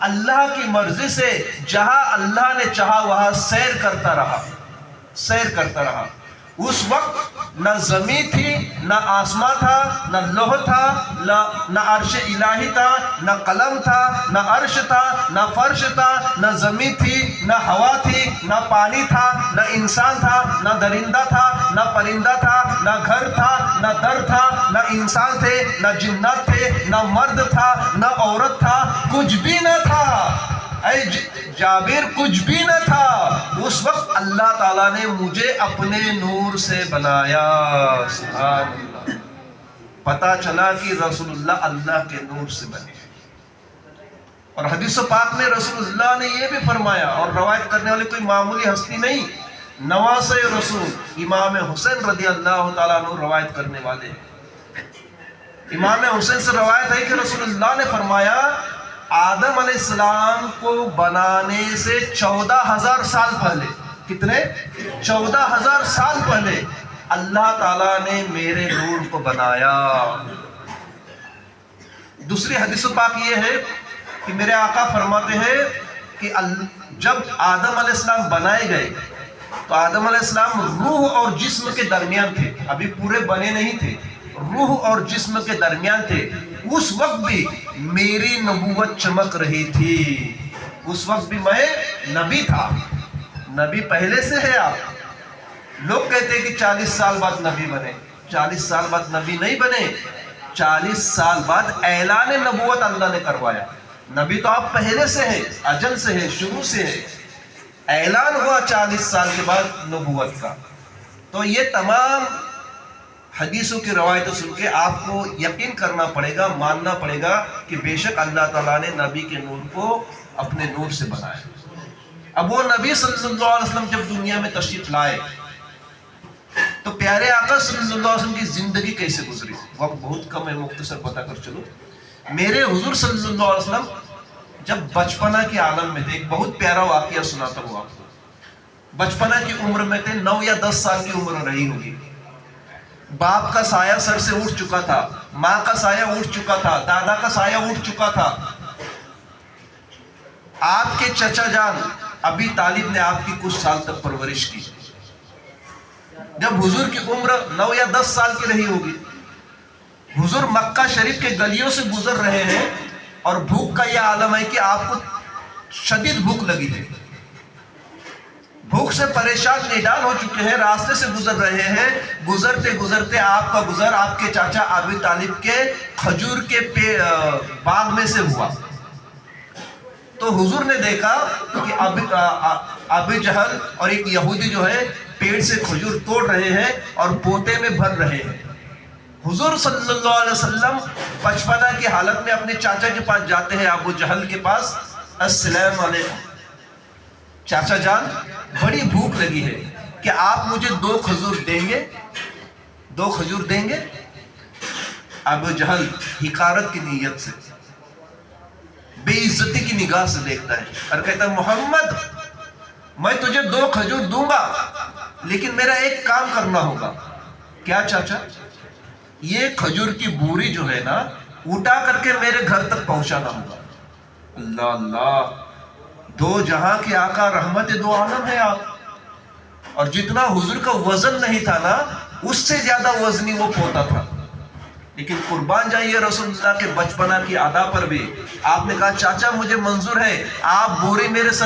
اللہ کی مرضی سے جہاں اللہ نے چاہا وہاں سیر کرتا رہا. اس وقت نہ زمین تھی، نہ آسمان تھا، نہ لوح تھا، نہ عرش الہی تھا، نہ قلم تھا، نہ عرش تھا، نہ فرش تھا، نہ زمین تھی، نہ ہوا تھی، نہ پانی تھا، نہ انسان تھا، نہ درندہ تھا، نہ پرندہ تھا، نہ گھر تھا، نہ در تھا، نہ انسان تھے، نہ جنات تھے، نہ مرد تھا، نہ عورت تھا، کچھ بھی نہ تھا. اے جابر، کچھ بھی نہ تھا. اس وقت اللہ تعالیٰ نے مجھے اپنے نور سے بنایا. سبحان اللہ. پتا چلا کہ رسول اللہ کے نور سے بنے. اور حدیث پاک میں رسول اللہ نے یہ بھی فرمایا، اور روایت کرنے والے کوئی معمولی ہستی نہیں، نواسۂ رسول امام حسین رضی اللہ تعالیٰ عنہ روایت کرنے والے ہیں. امام حسین سے روایت ہے کہ رسول اللہ نے فرمایا آدم علیہ السلام کو بنانے سے 14,000 سال پہلے، کتنے؟ 14,000 سال پہلے اللہ تعالیٰ نے میرے نور کو بنایا. دوسری حدیث پاک یہ ہے کہ میرے آقا فرماتے ہیں کہ جب آدم علیہ السلام بنائے گئے تو آدم علیہ السلام روح اور جسم کے درمیان تھے، ابھی پورے بنے نہیں تھے، روح اور جسم کے درمیان تھے. اس وقت بھی میری نبوت چمک رہی تھی. اس وقت بھی میں نبی تھا. نبی پہلے سے ہے. آپ لوگ کہتے ہیں کہ 40 سال بعد نبی بنے. 40 سال بعد نبی نہیں بنے. 40 سال بعد اعلان نبوت اللہ نے کروایا. نبی تو آپ پہلے سے ہے، اجل سے ہے، شروع سے ہے. اعلان ہوا 40 سال کے بعد نبوت کا. تو یہ تمام حدیثوں کی روایتوں سن کے آپ کو یقین کرنا پڑے گا، ماننا پڑے گا کہ بے شک اللہ تعالیٰ نے نبی کے نور کو اپنے نور سے بنایا. اب وہ نبی صلی اللہ علیہ وسلم جب دنیا میں تشریف لائے تو پیارے آقا صلی اللہ علیہ وسلم کی زندگی کیسے گزری. وقت بہت کم ہے، مختصر پتہ کر چلو. میرے حضور صلی اللہ علیہ وسلم جب بچپنا کے عالم میں تھے، ایک بہت پیارا واقعہ سناتا ہوں آپ کو. بچپنا کی عمر میں تھے، 9 یا 10 سال کی عمر رہی ہوگی. باپ کا سایہ سر سے اٹھ چکا تھا، ماں کا سایہ اٹھ چکا تھا، دادا کا سایہ اٹھ چکا تھا. آپ کے چچا جان ابی طالب نے آپ کی کچھ سال تک پرورش کی. جب حضور کی عمر 9 یا 10 سال کی رہی ہوگی، حضور مکہ شریف کے گلیوں سے گزر رہے ہیں اور بھوک کا یہ عالم ہے کہ آپ کو شدید بھوک لگی ہے. بھوک سے پریشان نڈال ہو چکے ہیں، راستے سے گزر رہے ہیں. گزرتے گزرتے آپ کا گزر آپ کے چاچا ابی طالب کے کھجور کے باغ میں سے ہوا. تو حضور نے دیکھا کہ ابی جہل اور ایک یہودی جو ہے پیڑ سے کھجور توڑ رہے ہیں اور پوتے میں بھر رہے ہیں. حضور صلی اللہ علیہ وسلم بچپنا کی حالت میں اپنے چاچا کے پاس جاتے ہیں، ابو جہل کے پاس. السلام علیکم چاچا جان، بڑی بھوک لگی ہے، کہ آپ مجھے 2 کھجور دیں گے؟ 2 کھجور دیں گے؟ ابو جہل حقارت کی نیت سے، بے عزتی کی نگاہ سے دیکھتا ہے اور کہتا ہے محمد میں تجھے 2 کھجور دوں گا، لیکن میرا ایک کام کرنا ہوگا. کیا چاچا؟ یہ کھجور کی بوری جو ہے نا اٹھا کر کے میرے گھر تک پہنچانا ہوگا. اللہ اللہ، 2 جہاں کے آقا، رحمت 2 عالم ہے آپ. اور جتنا حضور کا وزن نہیں تھا نا، اس سے زیادہ وزنی وہ پوتا تھا. لیکن قربان جائیے رسول اللہ کے بچپنا کی ادا پر بھی. آپ نے کہا چاچا مجھے منظور ہے، آپ بوری میرے ساتھ